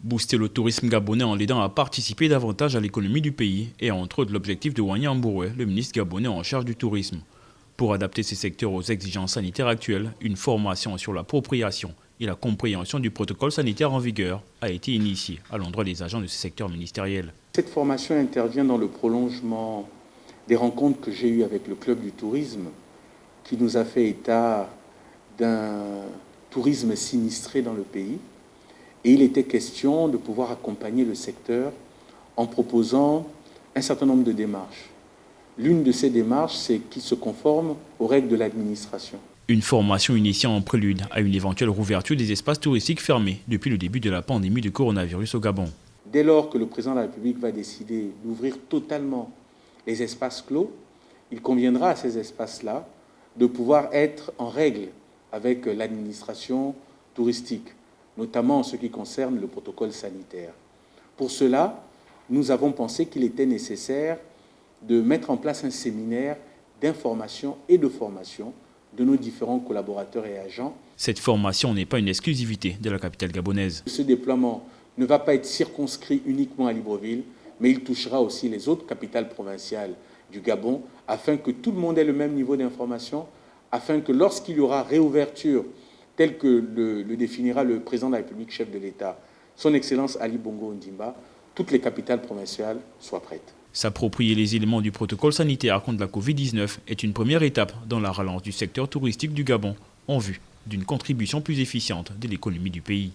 Booster le tourisme gabonais en l'aidant à participer davantage à l'économie du pays est entre autres l'objectif de Wanya Amboué, le ministre gabonais en charge du tourisme. Pour adapter ces secteurs aux exigences sanitaires actuelles, une formation sur l'appropriation et la compréhension du protocole sanitaire en vigueur a été initiée à l'endroit des agents de ce secteur ministériel. Cette formation intervient dans le prolongement des rencontres que j'ai eues avec le club du tourisme qui nous a fait état d'un tourisme sinistré dans le pays. Et il était question de pouvoir accompagner le secteur en proposant un certain nombre de démarches. L'une de ces démarches, c'est qu'il se conforme aux règles de l'administration. Une formation initiée en prélude à une éventuelle rouverture des espaces touristiques fermés depuis le début de la pandémie de coronavirus au Gabon. Dès lors que le président de la République va décider d'ouvrir totalement les espaces clos, il conviendra à ces espaces-là de pouvoir être en règle avec l'administration touristique, notamment en ce qui concerne le protocole sanitaire. Pour cela, nous avons pensé qu'il était nécessaire de mettre en place un séminaire d'information et de formation de nos différents collaborateurs et agents. Cette formation n'est pas une exclusivité de la capitale gabonaise. Ce déploiement ne va pas être circonscrit uniquement à Libreville, mais il touchera aussi les autres capitales provinciales du Gabon, afin que tout le monde ait le même niveau d'information, afin que lorsqu'il y aura réouverture, tel que le définira le président de la République, chef de l'État, son Excellence Ali Bongo Ondimba, toutes les capitales provinciales soient prêtes. S'approprier les éléments du protocole sanitaire contre la Covid-19 est une première étape dans la relance du secteur touristique du Gabon en vue d'une contribution plus efficiente de l'économie du pays.